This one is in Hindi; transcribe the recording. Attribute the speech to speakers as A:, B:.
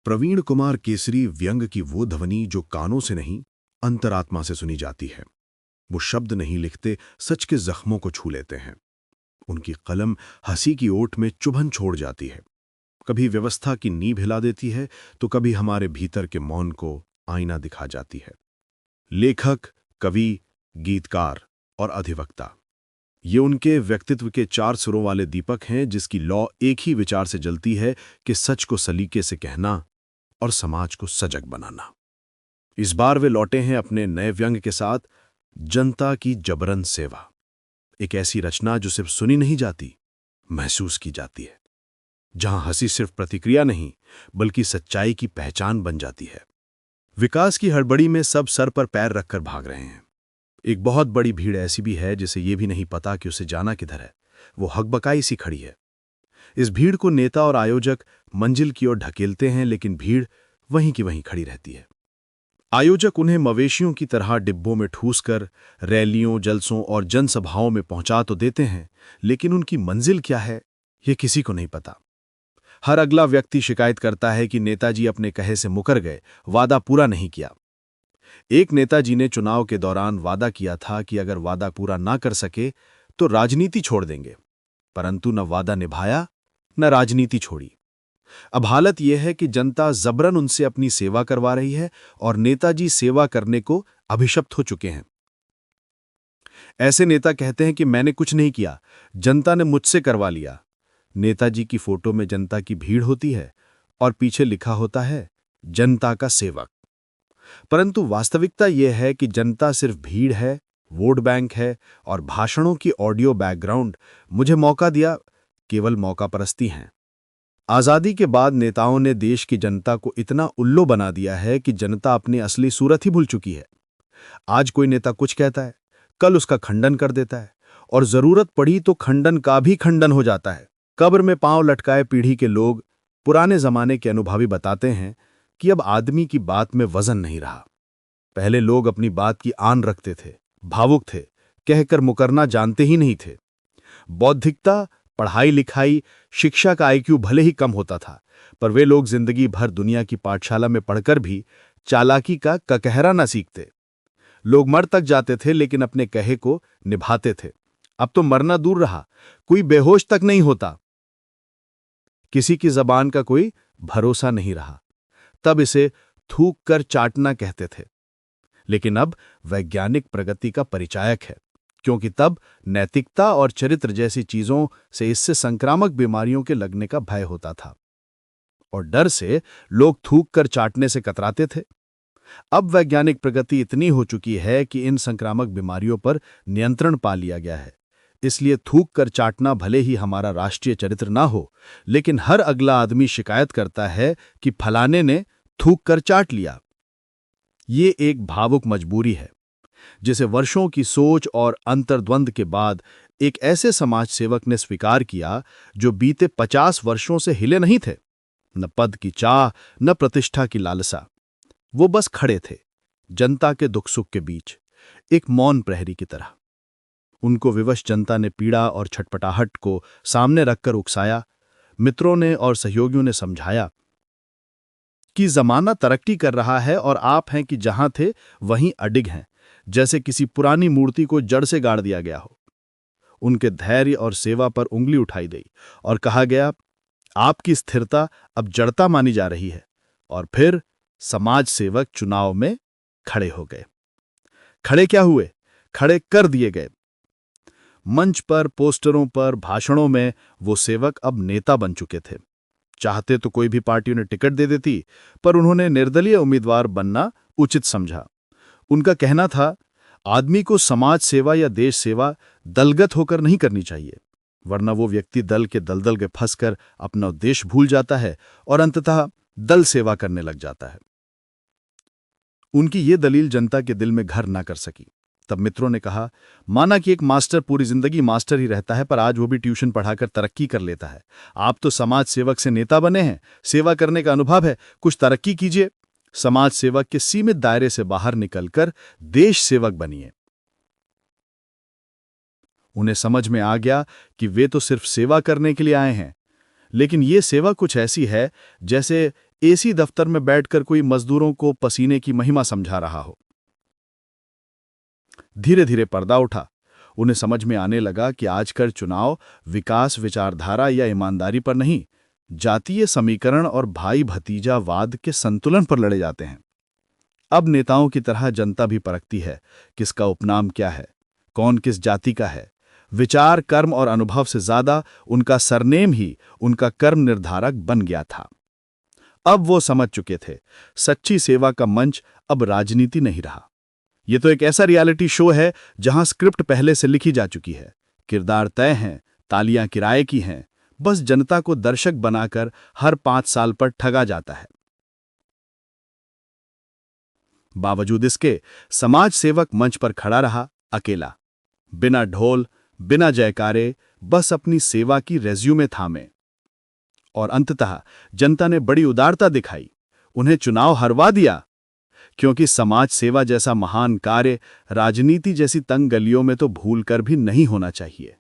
A: प्रवीण कुमार केसरी व्यंग की वो ध्वनि जो कानों से नहीं, अंतरात्मा से सुनी जाती है। वो शब्द नहीं लिखते, सच के जख्मों को छू लेते हैं। उनकी कलम हंसी की ओट में चुभन छोड़ जाती है। कभी व्यवस्था की नींव हिला देती है, तो कभी हमारे भीतर के मौन को आईना दिखा जाती है। लेखक, कवि, गीतकार और अधिवक्ता, ये उनके व्यक्तित्व के चार सुरों वाले दीपक हैं, जिसकी लौ एक ही विचार से जलती है कि सच को सलीके से कहना और समाज को सजग बनाना। इस बार वे लौटे हैं अपने नए व्यंग के साथ, जनता की जबरन सेवा। एक ऐसी रचना जो सिर्फ सुनी नहीं जाती, महसूस की जाती है, जहां हंसी सिर्फ प्रतिक्रिया नहीं बल्कि सच्चाई की पहचान बन जाती है। विकास की हड़बड़ी में सब सर पर पैर रखकर भाग रहे हैं। एक बहुत बड़ी भीड़ ऐसी भी है जिसे ये भी नहीं पता कि उसे जाना किधर है। वो हकबकाई सी खड़ी है। इस भीड़ को नेता और आयोजक मंजिल की ओर ढकेलते हैं, लेकिन भीड़ वहीं की वहीं खड़ी रहती है। आयोजक उन्हें मवेशियों की तरह डिब्बों में ठूसकर रैलियों, जलसों और जनसभाओं में पहुंचा तो देते हैं, लेकिन उनकी मंजिल क्या है, ये किसी को नहीं पता। हर अगला व्यक्ति शिकायत करता है कि नेताजी अपने कहे से मुकर गए, वादा पूरा नहीं किया। एक नेताजी ने चुनाव के दौरान वादा किया था कि अगर वादा पूरा ना कर सके तो राजनीति छोड़ देंगे, परंतु न वादा निभाया न राजनीति छोड़ी। अब हालत यह है कि जनता जबरन उनसे अपनी सेवा करवा रही है और नेताजी सेवा करने को अभिशप्त हो चुके हैं। ऐसे नेता कहते हैं कि मैंने कुछ नहीं किया, जनता ने मुझसे करवा लिया। नेताजी की फोटो में जनता की भीड़ होती है और पीछे लिखा होता है जनता का सेवक। परंतु वास्तविकता यह है कि जनता सिर्फ भीड़ है, वोट बैंक है और भाषणों की ऑडियो बैकग्राउंड मुझे मौका दिया केवल मौका परस्ती हैं। आजादी के बाद नेताओं ने देश की जनता को इतना उल्लू बना दिया है कि जनता अपनी असली सूरत ही भूल चुकी है। आज कोई नेता कुछ कहता है, कल उसका खंडन कर देता है और जरूरत पड़ी तो खंडन का भी खंडन हो जाता है। कब्र में पांव लटकाए पीढ़ी के लोग, पुराने जमाने के अनुभवी बताते हैं कि अब आदमी की बात में वजन नहीं रहा। पहले लोग अपनी बात की आन रखते थे, भावुक थे, कहकर मुकरना जानते ही नहीं थे। बौद्धिकता, पढ़ाई लिखाई, शिक्षा का आईक्यू भले ही कम होता था, पर वे लोग जिंदगी भर दुनिया की पाठशाला में पढ़कर भी चालाकी का ककहरा न सीखते। लोग मर तक जाते थे लेकिन अपने कहे को निभाते थे। अब तो मरना दूर रहा, कोई बेहोश तक नहीं होता। किसी की जबान का कोई भरोसा नहीं रहा। तब इसे थूक कर चाटना कहते थे, लेकिन अब वैज्ञानिक प्रगति का परिचायक है, क्योंकि तब नैतिकता और चरित्र जैसी चीजों से इससे संक्रामक बीमारियों के लगने का भय होता था और डर से लोग थूक कर चाटने से कतराते थे। अब वैज्ञानिक प्रगति इतनी हो चुकी है कि इन संक्रामक बीमारियों पर नियंत्रण पा लिया गया है। इसलिए थूक कर चाटना भले ही हमारा राष्ट्रीय चरित्र ना हो, लेकिन हर अगला आदमी शिकायत करता है कि फलाने ने थूक कर चाट लिया। ये एक भावुक मजबूरी है, जिसे वर्षों की सोच और अंतर्द्वंद के बाद एक ऐसे समाज सेवक ने स्वीकार किया जो बीते 50 वर्षों से हिले नहीं थे। न पद की चाह, न प्रतिष्ठा की लालसा। वो बस खड़े थे, जनता के दुख सुख के बीच, एक मौन प्रहरी की तरह। उनको विवश जनता ने पीड़ा और छटपटाहट को सामने रखकर उकसाया। मित्रों ने और सहयोगियों ने समझाया कि जमाना तरक्की कर रहा है और आप हैं कि जहां थे वहीं अडिग हैं, जैसे किसी पुरानी मूर्ति को जड़ से गाड़ दिया गया हो। उनके धैर्य और सेवा पर उंगली उठाई गई और कहा गया, आपकी स्थिरता अब जड़ता मानी जा रही है। और फिर समाज सेवक चुनाव में खड़े हो गए। खड़े क्या हुए, खड़े कर दिए गए। मंच पर, पोस्टरों पर, भाषणों में वो सेवक अब नेता बन चुके थे। चाहते तो कोई भी पार्टी उन्हें टिकट दे देती, पर उन्होंने निर्दलीय उम्मीदवार बनना उचित समझा। उनका कहना था, आदमी को समाज सेवा या देश सेवा दलगत होकर नहीं करनी चाहिए, वरना वो व्यक्ति दल के दलदल के फंसकर अपना उद्देश्य भूल जाता है और अंततः दल सेवा करने लग जाता है। उनकी ये दलील जनता के दिल में घर ना कर सकी। तब मित्रों ने कहा, माना कि एक मास्टर पूरी जिंदगी मास्टर ही रहता है, पर आज वो भी ट्यूशन पढ़ाकर तरक्की कर लेता है। आप तो समाज सेवक से नेता बने हैं, सेवा करने का अनुभव है, कुछ तरक्की कीजिए। समाज सेवक के सीमित दायरे से बाहर निकलकर देश सेवक बनिए। उन्हें समझ में आ गया कि वे तो सिर्फ सेवा करने के लिए आए हैं, लेकिन ये सेवा कुछ ऐसी है जैसे
B: एसी दफ्तर में बैठकर कोई मजदूरों को पसीने की महिमा समझा रहा हो। धीरे धीरे पर्दा उठा। उन्हें समझ में आने लगा कि आजकल चुनाव विकास विचारधारा या ईमानदारी पर नहीं, जातीय समीकरण और भाई भतीजावाद के संतुलन पर लड़े जाते हैं। अब नेताओं की तरह जनता भी परखती है किसका उपनाम क्या है, कौन किस जाति का है। विचार, कर्म और अनुभव से ज्यादा उनका सरनेम ही उनका कर्म निर्धारक बन गया था। अब वो समझ चुके थे, सच्ची सेवा का मंच अब राजनीति नहीं रहा। ये तो एक ऐसा रियलिटी शो है जहां स्क्रिप्ट पहले से लिखी जा चुकी है, किरदार तय हैं, तालियां किराए की हैं, बस जनता को दर्शक बनाकर हर 5 साल पर ठगा जाता है। बावजूद इसके समाज सेवक मंच पर खड़ा रहा, अकेला, बिना ढोल, बिना जयकारे, बस अपनी सेवा की रेज्यूमे थामे। और अंततः जनता ने बड़ी उदारता दिखाई, उन्हें चुनाव हरवा दिया, क्योंकि समाज सेवा जैसा महान कार्य राजनीति जैसी तंग गलियों में तो भूलकर भी नहीं होना चाहिए।